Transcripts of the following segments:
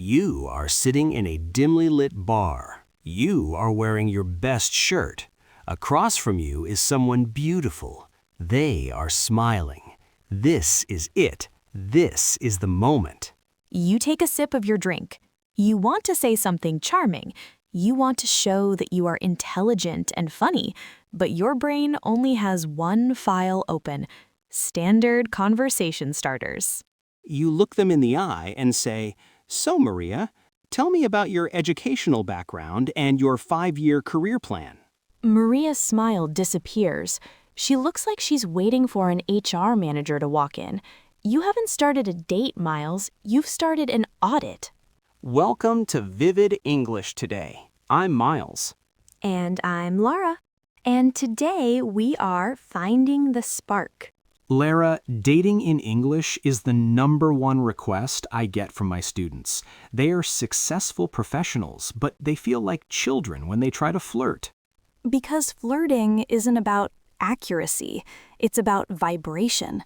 You are sitting in a dimly lit bar. You are wearing your best shirt. Across from you is someone beautiful. They are smiling. This is it. This is the moment. You take a sip of your drink. You want to say something charming. You want to show that you are intelligent and funny, but your brain only has one file open: standard conversation starters. You look them in the eye and say, "So, Maria, tell me about your educational background and your 5-year career plan." Maria's smile disappears. She looks like she's waiting for an HR manager to walk in. You haven't started a date, Miles. You've started an audit. Welcome to Vivid English today. I'm Miles. And I'm Larah. And today we are finding the spark. Larah, dating in English is the #1 request I get from my students. They are successful professionals, but they feel like children when they try to flirt. Because flirting isn't about accuracy, it's about vibration.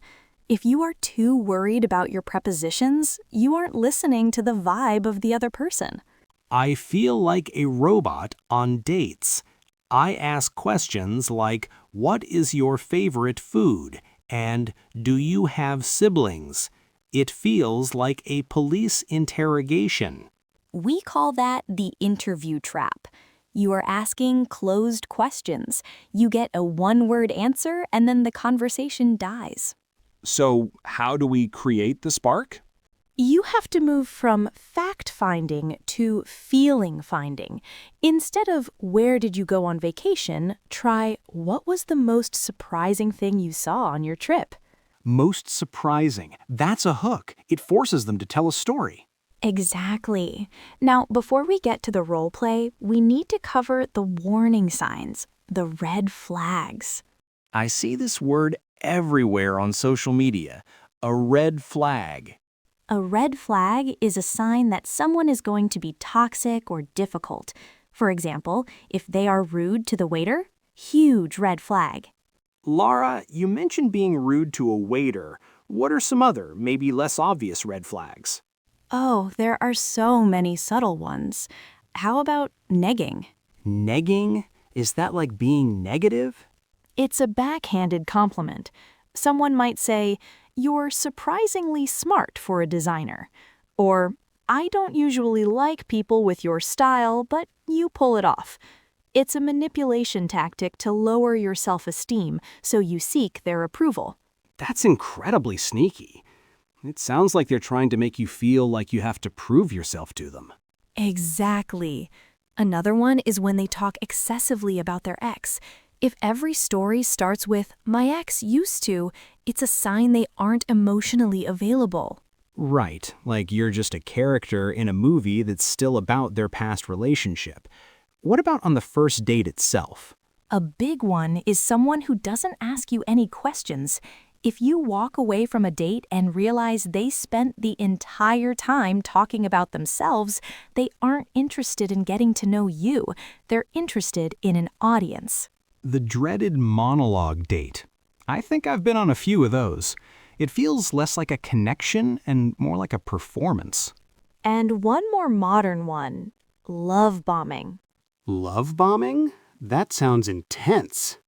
If you are too worried about your prepositions, you aren't listening to the vibe of the other person. I feel like a robot on dates. I ask questions like, "What is your favorite food?" and "Do you have siblings?" It feels like a police interrogation. We call that the interview trap. You are asking closed questions. You get a one-word answer, and then the conversation dies. So, how do we create the spark? You have to move from fact-finding to feeling-finding. Instead of "where did you go on vacation?" try "what was the most surprising thing you saw on your trip?" Most surprising. That's a hook. It forces them to tell a story. Exactly. Now, before we get to the role play, we need to cover the warning signs, the red flags. I see this word everywhere on social media. A red flag. A red flag is a sign that someone is going to be toxic or difficult. For example, if they are rude to the waiter, huge red flag. Larah, you mentioned being rude to a waiter. What are some other, maybe less obvious red flags? Oh, there are so many subtle ones. How about negging? Negging? Is that like being negative? It's a backhanded compliment. Someone might say, "You're surprisingly smart for a designer." Or, "I don't usually like people with your style, but you pull it off." It's a manipulation tactic to lower your self-esteem, so you seek their approval. That's incredibly sneaky. It sounds like they're trying to make you feel like you have to prove yourself to them. Exactly. Another one is when they talk excessively about their ex. If every story starts with "my ex used to," it's a sign they aren't emotionally available. Right, like you're just a character in a movie that's still about their past relationship. What about on the first date itself? A big one is someone who doesn't ask you any questions. If you walk away from a date and realize they spent the entire time talking about themselves, they aren't interested in getting to know you. They're interested in an audience. The dreaded monologue date. I think I've been on a few of those. It feels less like a connection and more like a performance. And one more modern one, love bombing. Love bombing? That sounds intense.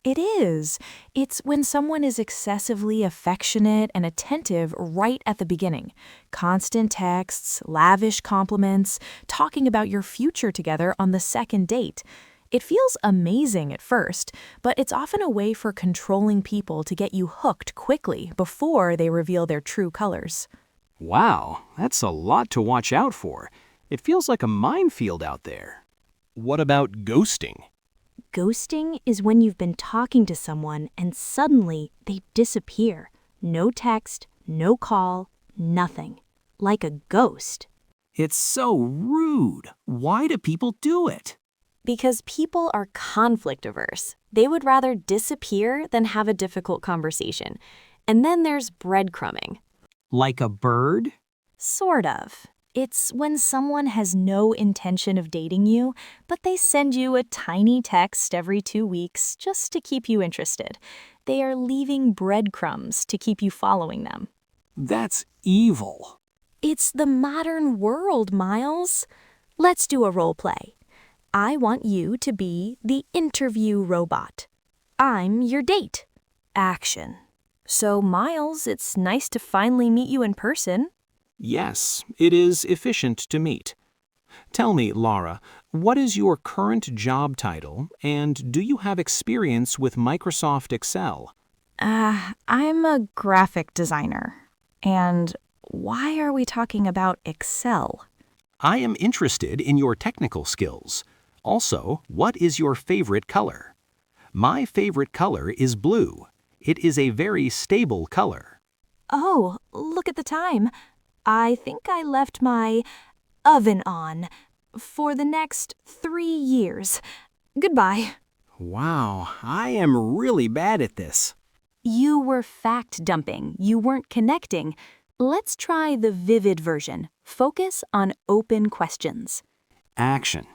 It is. It's when someone is excessively affectionate and attentive right at the beginning. Constant texts, lavish compliments, talking about your future together on the second date. It feels amazing at first, but it's often a way for controlling people to get you hooked quickly before they reveal their true colors. Wow, that's a lot to watch out for. It feels like a minefield out there. What about ghosting? Ghosting is when you've been talking to someone and suddenly they disappear. No text, no call, nothing. Like a ghost. It's so rude. Why do people do it? Because people are conflict averse. They would rather disappear than have a difficult conversation. And then there's breadcrumbing. Like a bird? Sort of. It's when someone has no intention of dating you, but they send you a tiny text every 2 weeks just to keep you interested. They are leaving breadcrumbs to keep you following them. That's evil. It's the modern world, Miles. Let's do a role play. I want you to be the interview robot. I'm your date. Action. So, Miles, it's nice to finally meet you in person. Yes, it is efficient to meet. Tell me, Larah, what is your current job title, and do you have experience with Microsoft Excel? I'm a graphic designer. And why are we talking about Excel? I am interested in your technical skills. Also, what is your favorite color? My favorite color is blue. It is a very stable color. Oh, look at the time. I think I left my oven on for the next 3 years. Goodbye. Wow, I am really bad at this. You were fact dumping. You weren't connecting. Let's try the vivid version. Focus on open questions. Action.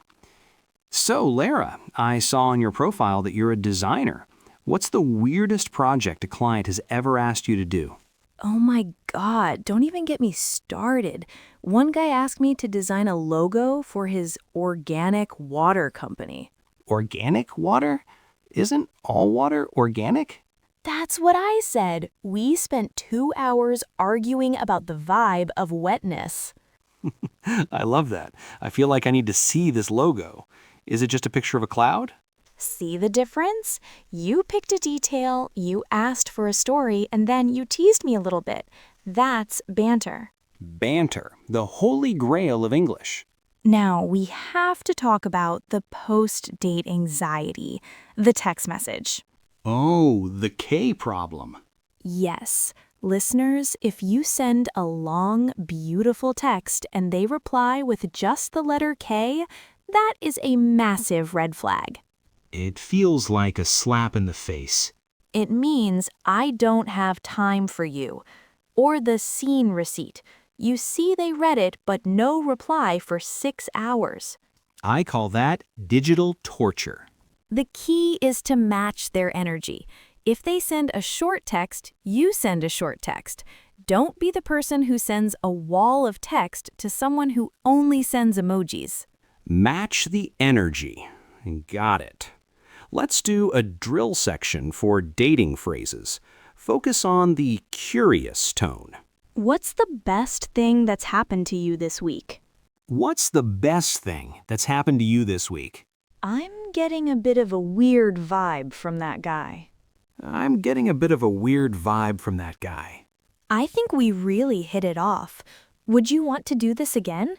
So, Larah, I saw on your profile that you're a designer. What's the weirdest project a client has ever asked you to do? Oh my God, don't even get me started. One guy asked me to design a logo for his organic water company. Organic water? Isn't all water organic? That's what I said. We spent 2 hours arguing about the vibe of wetness. I love that. I feel like I need to see this logo. Is it just a picture of a cloud? See the difference? You picked a detail, you asked for a story, and then you teased me a little bit. That's banter. Banter, the holy grail of English. Now, we have to talk about the post-date anxiety, the text message. Oh, the K problem. Yes. Listeners, if you send a long, beautiful text and they reply with just the letter K, that is a massive red flag. It feels like a slap in the face. It means I don't have time for you. Or the scene receipt. You see they read it, but no reply for 6 hours. I call that digital torture. The key is to match their energy. If they send a short text, you send a short text. Don't be the person who sends a wall of text to someone who only sends emojis. Match the energy. Got it. Let's do a drill section for dating phrases. Focus on the curious tone. What's the best thing that's happened to you this week? What's the best thing that's happened to you this week? I'm getting a bit of a weird vibe from that guy. I'm getting a bit of a weird vibe from that guy. I think we really hit it off. Would you want to do this again?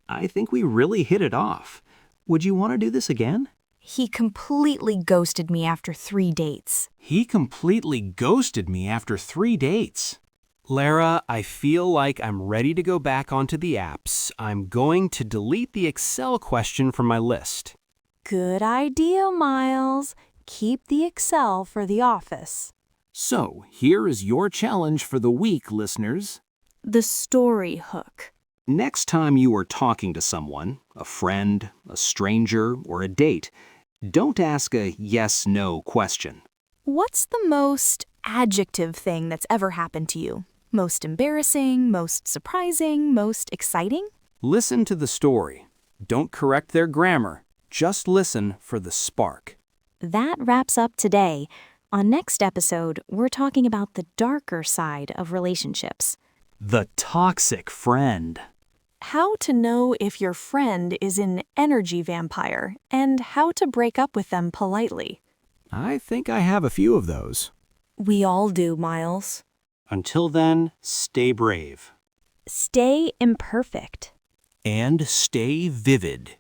I think we really hit it off. Would you want to do this again? He completely ghosted me after 3 dates. He completely ghosted me after 3 dates. Larah, I feel like I'm ready to go back onto the apps. I'm going to delete the Excel question from my list. Good idea, Miles. Keep the Excel for the office. So, here is your challenge for the week, listeners. The story hook. Next time you are talking to someone, a friend, a stranger, or a date, don't ask a yes-no question. What's the most adjective thing that's ever happened to you? Most embarrassing, most surprising, most exciting? Listen to the story. Don't correct their grammar. Just listen for the spark. That wraps up today. On next episode, we're talking about the darker side of relationships. The toxic friend. How to know if your friend is an energy vampire, and how to break up with them politely. I think I have a few of those. We all do, Miles. Until then, stay brave. Stay imperfect. And stay vivid.